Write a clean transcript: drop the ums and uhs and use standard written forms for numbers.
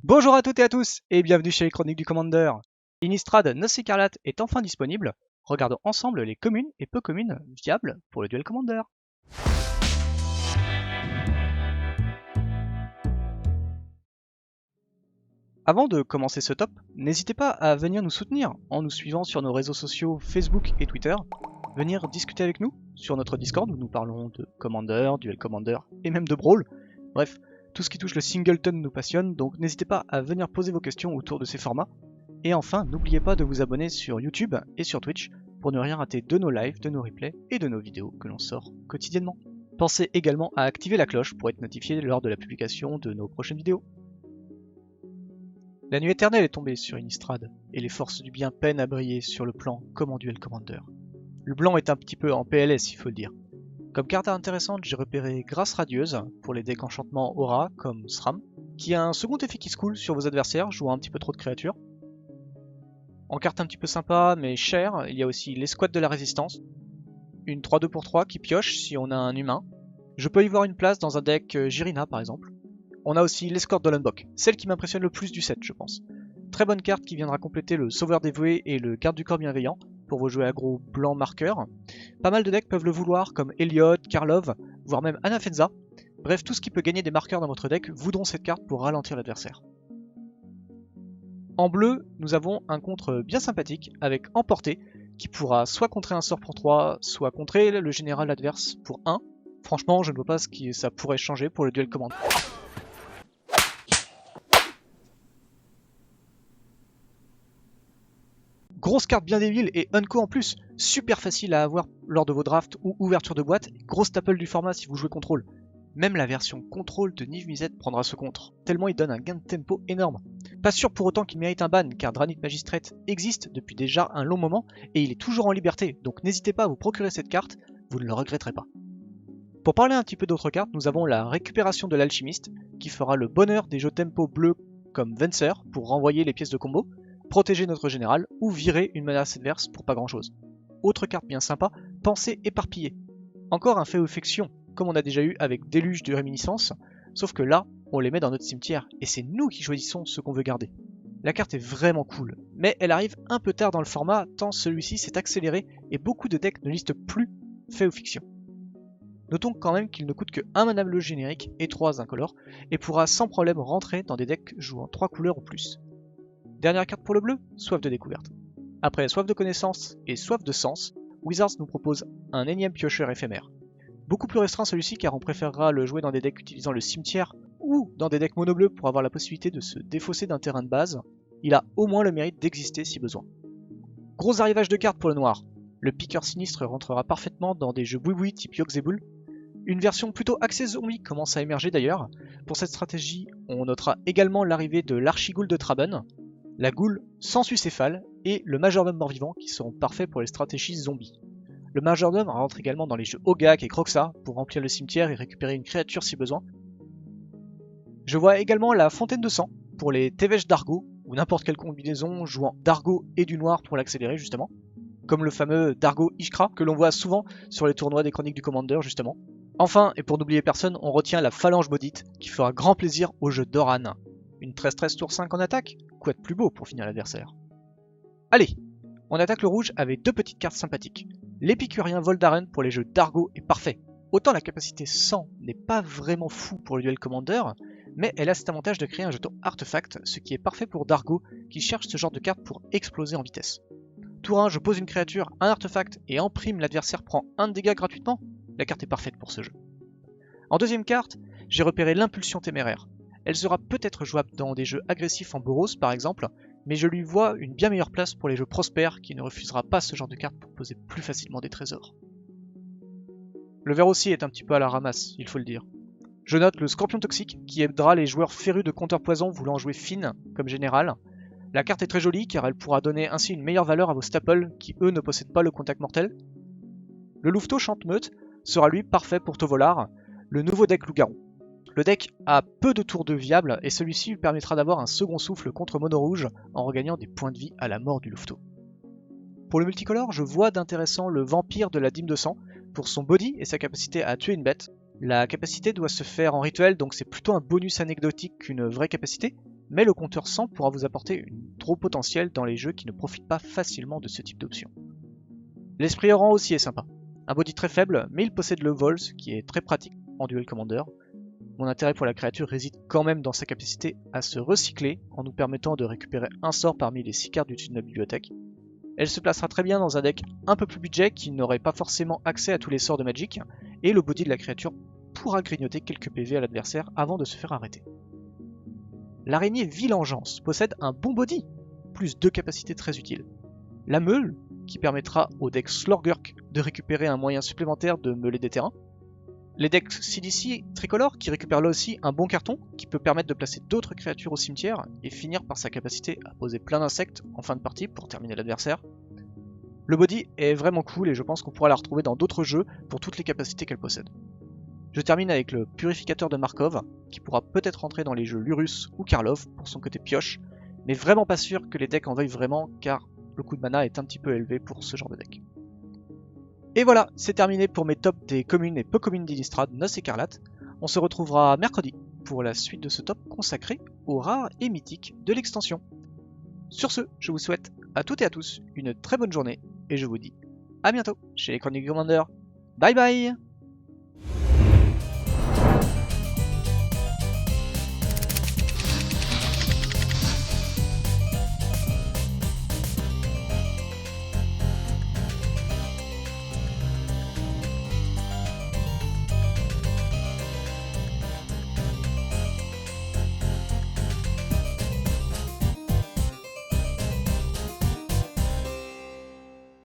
Bonjour à toutes et à tous, et bienvenue chez les Chroniques du Commander. Innistrad Noce Écarlate est enfin disponible. Regardons ensemble les communes et peu communes viables pour le duel Commander. Avant de commencer ce top, n'hésitez pas à venir nous soutenir en nous suivant sur nos réseaux sociaux Facebook et Twitter, venir discuter avec nous sur notre Discord où nous parlons de Commander, duel Commander et même de Brawl. Bref, tout ce qui touche le singleton nous passionne, donc n'hésitez pas à venir poser vos questions autour de ces formats. Et enfin, n'oubliez pas de vous abonner sur YouTube et sur Twitch pour ne rien rater de nos lives, de nos replays et de nos vidéos que l'on sort quotidiennement. Pensez également à activer la cloche pour être notifié lors de la publication de nos prochaines vidéos. La nuit éternelle est tombée sur Innistrad, et les forces du bien peinent à briller sur le plan comme en duel Commander. Le blanc est un petit peu en PLS, il faut le dire. Comme carte intéressante, j'ai repéré Grâce Radieuse pour les decks enchantement Aura comme SRAM, qui a un second effet qui se coule sur vos adversaires, jouant un petit peu trop de créatures. En carte un petit peu sympa mais chère, il y a aussi l'escouade de la résistance, une 3-2 pour 3 qui pioche si on a un humain. Je peux y voir une place dans un deck Jirina par exemple. On a aussi l'escorte de Lundbok, celle qui m'impressionne le plus du set je pense. Très bonne carte qui viendra compléter le sauveur dévoué et le garde du corps bienveillant pour vos jouets aggro blanc marqueur. Pas mal de decks peuvent le vouloir comme Elliot, Karlov, voire même Anafenza. Bref, tout ce qui peut gagner des marqueurs dans votre deck voudront cette carte pour ralentir l'adversaire. En bleu, nous avons un contre bien sympathique avec Emporté qui pourra soit contrer un sort pour 3, soit contrer le général adverse pour 1. Franchement, je ne vois pas ce que ça pourrait changer pour le duel commande. Grosse carte bien débile et unco en plus, super facile à avoir lors de vos drafts ou ouverture de boîte, grosse staple du format si vous jouez contrôle. Même la version contrôle de Niv Mizzet prendra ce contre, tellement il donne un gain de tempo énorme. Pas sûr pour autant qu'il mérite un ban, car Dranith Magistrate existe depuis déjà un long moment et il est toujours en liberté, donc n'hésitez pas à vous procurer cette carte, vous ne le regretterez pas. Pour parler un petit peu d'autres cartes, nous avons la récupération de l'alchimiste, qui fera le bonheur des jeux tempo bleus comme Venser pour renvoyer les pièces de combo, protéger notre général ou virer une menace adverse pour pas grand chose. Autre carte bien sympa, Pensée éparpillée. Encore un Féofiction, comme on a déjà eu avec Déluge de réminiscence, sauf que là, on les met dans notre cimetière, et c'est nous qui choisissons ce qu'on veut garder. La carte est vraiment cool, mais elle arrive un peu tard dans le format, tant celui-ci s'est accéléré et beaucoup de decks ne listent plus Féofiction. Notons quand même qu'il ne coûte que 1 mana bleu générique et 3 incolores, et pourra sans problème rentrer dans des decks jouant 3 couleurs ou plus. Dernière carte pour le bleu, Soif de découverte. Après Soif de connaissance et Soif de sens, Wizards nous propose un énième piocheur éphémère. Beaucoup plus restreint celui-ci car on préférera le jouer dans des decks utilisant le cimetière ou dans des decks mono bleu pour avoir la possibilité de se défausser d'un terrain de base. Il a au moins le mérite d'exister si besoin. Gros arrivage de cartes pour le noir. Le piqueur sinistre rentrera parfaitement dans des jeux boui-boui type Yogg-Zebul. Une version plutôt axée zombie commence à émerger d'ailleurs. Pour cette stratégie, on notera également l'arrivée de l'Archighoul de Traben, la Ghoul sans sucéphale et le Majordome mort-vivant qui seront parfaits pour les stratégies zombies. Le Majordome rentre également dans les jeux Ogak et Kroxa pour remplir le cimetière et récupérer une créature si besoin. Je vois également la Fontaine de sang pour les Tevesh d'Argo ou n'importe quelle combinaison jouant d'Argo et du noir pour l'accélérer justement, comme le fameux Dargo Ishkra que l'on voit souvent sur les tournois des Chroniques du Commander justement. Enfin, et pour n'oublier personne, on retient la Phalange maudite qui fera grand plaisir au jeu d'Oran. Une 13-13 tour 5 en attaque, quoi de plus beau pour finir l'adversaire. Allez, on attaque le rouge avec deux petites cartes sympathiques. L'épicurien Voldaren pour les jeux d'Argo est parfait. Autant la capacité 100 n'est pas vraiment fou pour le duel Commander, mais elle a cet avantage de créer un jeton artefact, ce qui est parfait pour Dargo qui cherche ce genre de carte pour exploser en vitesse. Tour 1, je pose une créature, un artefact et en prime l'adversaire prend 1 de dégâts gratuitement. La carte est parfaite pour ce jeu. En deuxième carte, j'ai repéré l'impulsion téméraire. Elle sera peut-être jouable dans des jeux agressifs en Boros par exemple, mais je lui vois une bien meilleure place pour les jeux prospères qui ne refusera pas ce genre de carte pour poser plus facilement des trésors. Le vert aussi est un petit peu à la ramasse, il faut le dire. Je note le Scorpion Toxique qui aidera les joueurs férus de counter poison voulant jouer fine comme général. La carte est très jolie car elle pourra donner ainsi une meilleure valeur à vos staples qui eux ne possèdent pas le contact mortel. Le Louveteau Chante-Meute sera lui parfait pour Tovolar, le nouveau deck loup-garou. Le deck a peu de tours de viable et celui-ci lui permettra d'avoir un second souffle contre mono rouge en regagnant des points de vie à la mort du Louveteau. Pour le multicolore, je vois d'intéressant le vampire de la dîme de sang pour son body et sa capacité à tuer une bête. La capacité doit se faire en rituel donc c'est plutôt un bonus anecdotique qu'une vraie capacité, mais le compteur 100 pourra vous apporter une draw potentielle dans les jeux qui ne profitent pas facilement de ce type d'option. L'esprit errant aussi est sympa. Un body très faible, mais il possède le vol, ce qui est très pratique en duel commander. Mon intérêt pour la créature réside quand même dans sa capacité à se recycler en nous permettant de récupérer un sort parmi les 6 cartes du dessus de la bibliothèque. Elle se placera très bien dans un deck un peu plus budget qui n'aurait pas forcément accès à tous les sorts de Magic, et le body de la créature pourra grignoter quelques PV à l'adversaire avant de se faire arrêter. L'araignée Vilengeance possède un bon body, plus 2 capacités très utiles. La meule, qui permettra au deck Slorgurk de récupérer un moyen supplémentaire de meuler des terrains. Les decks CDC tricolore qui récupèrent là aussi un bon carton qui peut permettre de placer d'autres créatures au cimetière et finir par sa capacité à poser plein d'insectes en fin de partie pour terminer l'adversaire. Le body est vraiment cool et je pense qu'on pourra la retrouver dans d'autres jeux pour toutes les capacités qu'elle possède. Je termine avec le purificateur de Markov qui pourra peut-être rentrer dans les jeux Lurus ou Karlov pour son côté pioche, mais vraiment pas sûr que les decks en veuillent vraiment car le coût de mana est un petit peu élevé pour ce genre de deck. Et voilà, c'est terminé pour mes tops des communes et peu communes d'Innistrad Noces Écarlates. On se retrouvera mercredi pour la suite de ce top consacré aux rares et mythiques de l'extension. Sur ce, je vous souhaite à toutes et à tous une très bonne journée et je vous dis à bientôt chez les Chroniques Commander. Bye bye!